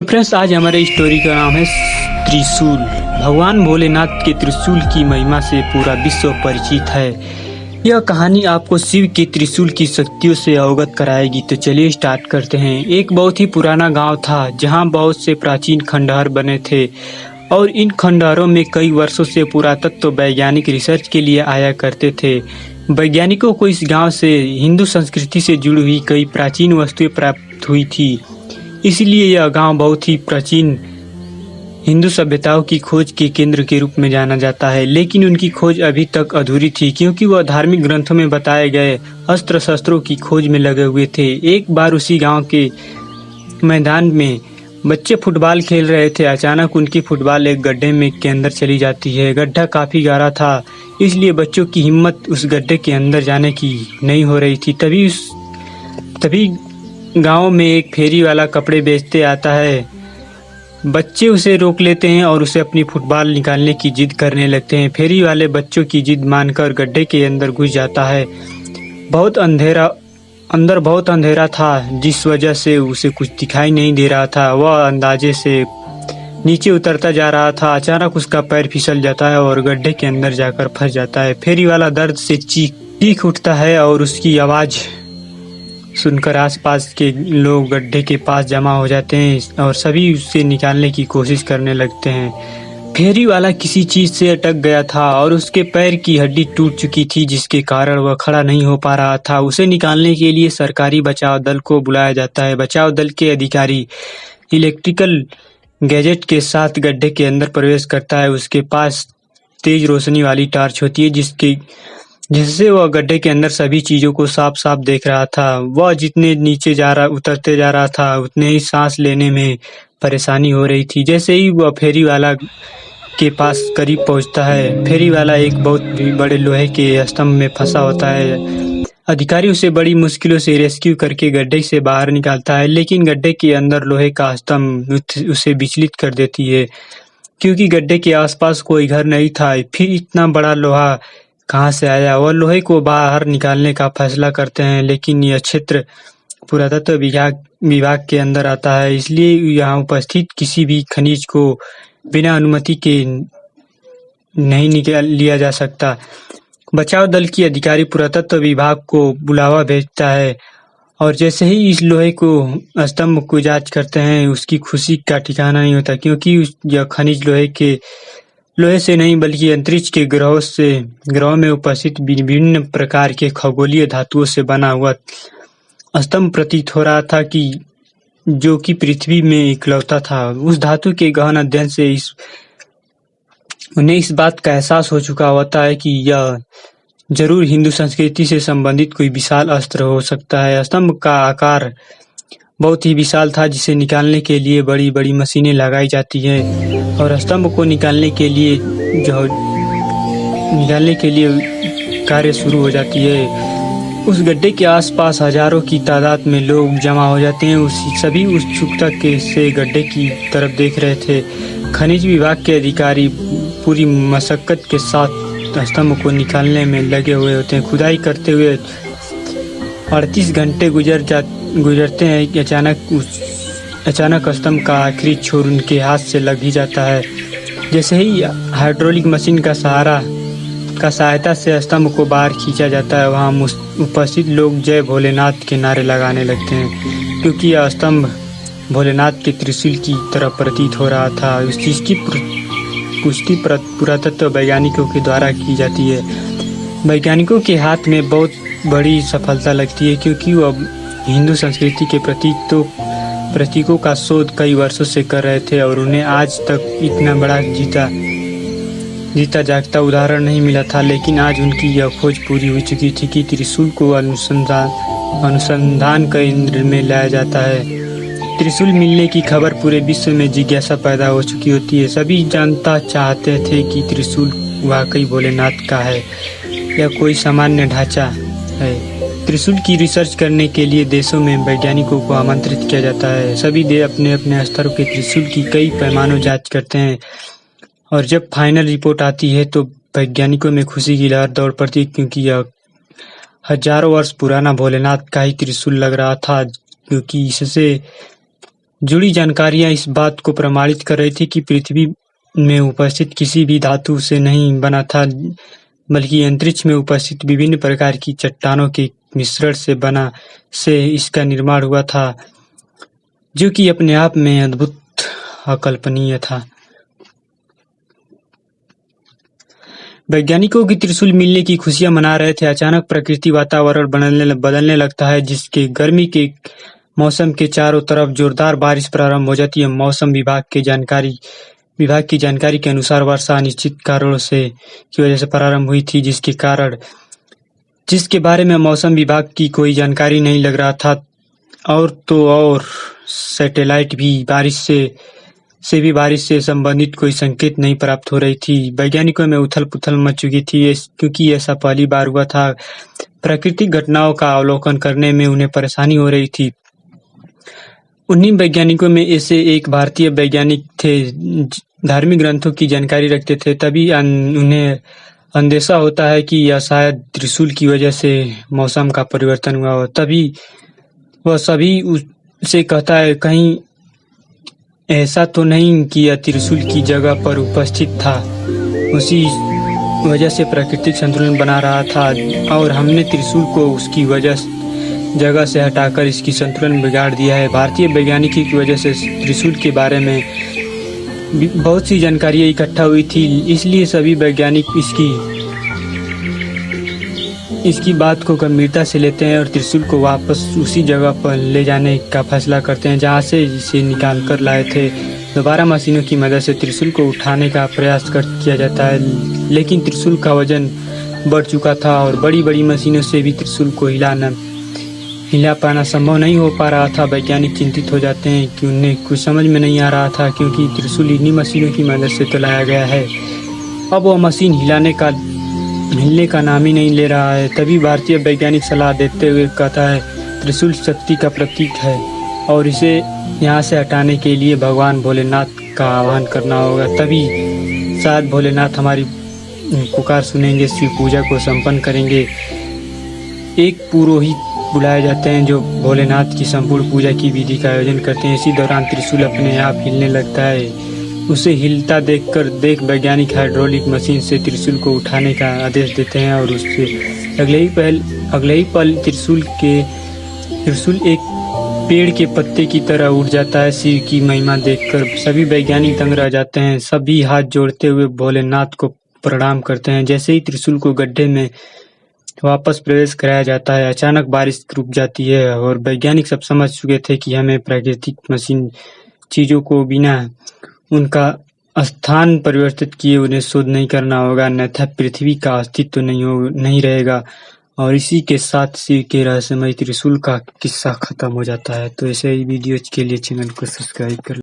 Friends, आज हमारे story का नाम है त्रिशूल। भगवान भोलेनाथ के त्रिशूल की महिमा से पूरा विश्व परिचित है। यह कहानी आपको शिव के त्रिशूल की शक्तियों से अवगत कराएगी। तो चलिए स्टार्ट करते हैं। एक बहुत ही पुराना गांव था जहां बहुत से प्राचीन खंडहर बने थे और इन खंडहरों में कई वर्षों से पुरातत्व वैज्ञानिक रिसर्च के लिए आया करते थे। वैज्ञानिकों को इस गांव से हिंदू संस्कृति से जुड़ी हुई कई प्राचीन वस्तुएं प्राप्त हुई थी, इसलिए यह गांव बहुत ही प्राचीन हिंदू सभ्यताओं की खोज के केंद्र के रूप में जाना जाता है। लेकिन उनकी खोज अभी तक अधूरी थी क्योंकि वह धार्मिक ग्रंथों में बताए गए अस्त्र शस्त्रों की खोज में लगे हुए थे। एक बार उसी गांव के मैदान में बच्चे फुटबॉल खेल रहे थे। अचानक उनकी फुटबॉल एक गड्ढे में के अंदर चली जाती है। गड्ढा काफी गहरा था, इसलिए बच्चों की हिम्मत उस गड्ढे के अंदर जाने की नहीं हो रही थी। तभी गांव में एक फेरी वाला कपड़े बेचते आता है। बच्चे उसे रोक लेते हैं और उसे अपनी फुटबॉल निकालने की जिद करने लगते हैं। फेरी वाले बच्चों की जिद मानकर गड्ढे के अंदर घुस जाता है। अंदर बहुत अंधेरा था, जिस वजह से उसे कुछ दिखाई नहीं दे रहा था। वह अंदाजे से नीचे उतरता जा रहा था। अचानक उसका पैर फिसल जाता है और गड्ढे के अंदर जाकर फंस जाता है। फेरी वाला दर्द से चीख उठता है और उसकी आवाज़ सुनकर आसपास के लोग गड्ढे के पास जमा हो जाते हैं और सभी उसे निकालने की कोशिश करने लगते हैं। फेरी वाला किसी चीज से अटक गया था और उसके पैर की हड्डी टूट चुकी थी, जिसके कारण वह खड़ा नहीं हो पा रहा था। उसे निकालने के लिए सरकारी बचाव दल को बुलाया जाता है। बचाव दल के अधिकारी इलेक्ट्रिकल गैजेट के साथ गड्ढे के अंदर प्रवेश करता है। उसके पास तेज रोशनी वाली टॉर्च होती है जिससे वह गड्ढे के अंदर सभी चीजों को साफ साफ देख रहा था। वह जितने नीचे उतरते जा रहा था उतने ही सांस लेने में परेशानी हो रही थी। जैसे ही वह फेरी वाला के पास करीब पहुंचता है, फेरी वाला एक बहुत बड़े लोहे के स्तंभ में फंसा होता है। अधिकारी उसे बड़ी मुश्किलों से रेस्क्यू करके गड्ढे से बाहर निकालता है, लेकिन गड्ढे के अंदर लोहे का स्तंभ उसे विचलित कर देती है क्योंकि गड्ढे के आसपास कोई घर नहीं था। फिर इतना बड़ा लोहा कहाँ से आया? वह लोहे को बाहर निकालने का फैसला करते हैं, लेकिन यह क्षेत्र पुरातत्व विभाग के अंदर आता है, इसलिए यहाँ उपस्थित किसी भी खनिज को बिना अनुमति के नहीं निकाल लिया जा सकता। बचाव दल की अधिकारी पुरातत्व विभाग को बुलावा भेजता है और जैसे ही इस लोहे को स्तंभ को जांच करते हैं, उसकी खुशी का ठिकाना नहीं होता क्योंकि यह खनिज लोहे से नहीं बल्कि अंतरिक्ष के ग्रहों में उपस्थित विभिन्न प्रकार के खगोलीय धातुओं से बना हुआ स्तंभ प्रतीत हो रहा था जो कि पृथ्वी में इकलौता था। उस धातु के गहन अध्ययन से उन्हें इस बात का एहसास हो चुका होता है कि यह जरूर हिंदू संस्कृति से संबंधित कोई विशाल अस्त्र हो सकता है। स्तंभ का आकार बहुत ही विशाल था, जिसे निकालने के लिए बड़ी बड़ी मशीनें लगाई जाती हैं और स्तंभ को निकालने के लिए कार्य शुरू हो जाती है। उस गड्ढे के आसपास हजारों की तादाद में लोग जमा हो जाते हैं। सभी उत्सुकता से गड्ढे की तरफ देख रहे थे। खनिज विभाग के अधिकारी पूरी मशक्कत के साथ स्तंभ को निकालने में लगे हुए होते हैं। खुदाई करते हुए 38 घंटे गुजरते हैं कि अचानक स्तंभ का आखिरी छोर उनके हाथ से लग ही जाता है। जैसे ही हाइड्रोलिक मशीन का सहायता से स्तंभ को बाहर खींचा जाता है, वहां उपस्थित लोग जय भोलेनाथ के नारे लगाने लगते हैं क्योंकि यह स्तंभ भोलेनाथ के त्रिशूल की तरह प्रतीत हो रहा था। उस चीज की पुष्टि पुरातत्व वैज्ञानिकों के द्वारा की जाती है। वैज्ञानिकों के हाथ में बहुत बड़ी सफलता लगती है क्योंकि वह हिंदू संस्कृति के प्रतीकों का शोध कई वर्षों से कर रहे थे और उन्हें आज तक इतना बड़ा जीता जागता उदाहरण नहीं मिला था। लेकिन आज उनकी यह खोज पूरी हो चुकी थी कि त्रिशूल को अनुसंधान केंद्र में लाया जाता है। त्रिशूल मिलने की खबर पूरे विश्व में जिज्ञासा पैदा हो चुकी होती है। सभी जानना चाहते थे कि त्रिशूल वाकई भोलेनाथ का है या कोई सामान्य ढांचा है। त्रिशूल की रिसर्च करने के लिए देशों में वैज्ञानिकों को आमंत्रित किया जाता है। सभी देश अपने अपने स्तरों के त्रिशूल की कई पैमानों जांच करते हैं और जब फाइनल रिपोर्ट आती है तो वैज्ञानिकों में खुशी की लहर दौड़ पड़ती है क्योंकि यह हजारों वर्ष पुराना भोलेनाथ का ही त्रिशूल लग रहा था, क्योंकि इससे जुड़ी जानकारियां इस बात को प्रमाणित कर रही थी कि पृथ्वी में उपस्थित किसी भी धातु से नहीं बना था, बल्कि अंतरिक्ष में उपस्थित विभिन्न प्रकार की चट्टानों के मिश्रण से इसका निर्माण हुआ था, जो कि अपने आप में अद्भुत अकल्पनीय था। वैज्ञानिकों की त्रिशूल मिलने की खुशियां मना रहे थे। अचानक प्रकृति वातावरण बदलने लगता है, जिसके गर्मी के मौसम के चारों तरफ जोरदार बारिश प्रारंभ हो जाती है। मौसम विभाग की जानकारी के अनुसार वर्षा अनिश्चित कारणों की वजह से प्रारंभ हुई थी, जिसके बारे में मौसम विभाग की कोई जानकारी नहीं लग रहा था। और सैटेलाइट भी बारिश से संबंधित कोई संकेत नहीं प्राप्त हो रही थी। वैज्ञानिकों में उथल-पुथल मच चुकी थी, क्योंकि ऐसा पहली बार हुआ था। प्राकृतिक घटनाओं का अवलोकन करने में उन्हें परेशानी हो रही थी। उन्हीं वैज्ञानिकों में ऐसे एक भारतीय वैज्ञानिक थे, धार्मिक ग्रंथों की जानकारी रखते थे। तभी उन्हें अंदेशा होता है कि यह शायद त्रिशूल की वजह से मौसम का परिवर्तन हुआ हो। तभी वह सभी उससे कहता है, कहीं ऐसा तो नहीं कि यह त्रिशूल की जगह पर उपस्थित था, उसी वजह से प्राकृतिक संतुलन बना रहा था, और हमने त्रिशूल को उसकी जगह से हटाकर इसकी संतुलन बिगाड़ दिया है। भारतीय वैज्ञानिकों की वजह से त्रिशूल के बारे में बहुत सी जानकारियाँ इकट्ठा हुई थी, इसलिए सभी वैज्ञानिक इसकी बात को गंभीरता से लेते हैं और त्रिशूल को वापस उसी जगह पर ले जाने का फैसला करते हैं जहां से इसे निकाल कर लाए थे। दोबारा मशीनों की मदद से त्रिशूल को उठाने का प्रयास किया जाता है, लेकिन त्रिशूल का वजन बढ़ चुका था और बड़ी मशीनों से भी त्रिशूल को हिला पाना संभव नहीं हो पा रहा था। वैज्ञानिक चिंतित हो जाते हैं कि उन्हें कुछ समझ में नहीं आ रहा था, क्योंकि त्रिशूल इन्हीं मशीनों की मदद से तो लाया गया है। अब वह मशीन हिलने का नाम ही नहीं ले रहा है। तभी भारतीय वैज्ञानिक सलाह देते हुए कहता है, त्रिशूल शक्ति का प्रतीक है और इसे यहाँ से हटाने के लिए भगवान भोलेनाथ का आह्वान करना होगा। तभी शायद भोलेनाथ हमारी पुकार सुनेंगे, शिव पूजा को संपन्न करेंगे। एक पुरोहित बुलाए जाते हैं जो भोलेनाथ की संपूर्ण पूजा की विधि का आयोजन करते हैं। इसी दौरान त्रिशूल अपने आप हिलने लगता है। उसे हिलता देख वैज्ञानिक हाइड्रोलिक मशीन से त्रिशूल को उठाने का आदेश देते हैं और उससे अगले ही पल त्रिशूल एक पेड़ के पत्ते की तरह उड़ जाता है। शिव की महिमा देखकर सभी वैज्ञानिक दंग रह जाते हैं। सभी हाथ जोड़ते हुए भोलेनाथ को प्रणाम करते हैं। जैसे ही त्रिशूल को गड्ढे में वापस प्रवेश कराया जाता है, अचानक बारिश रुक जाती है और वैज्ञानिक सब समझ चुके थे कि हमें प्राकृतिक मशीन चीजों को बिना उनका स्थान परिवर्तित किए उन्हें शोध नहीं करना होगा, अन्यथा पृथ्वी का अस्तित्व नहीं रहेगा। और इसी के साथ शिव के रहस्यमय त्रिशूल का किस्सा खत्म हो जाता है। तो ऐसे ही वीडियोज के लिए चैनल को सब्सक्राइब कर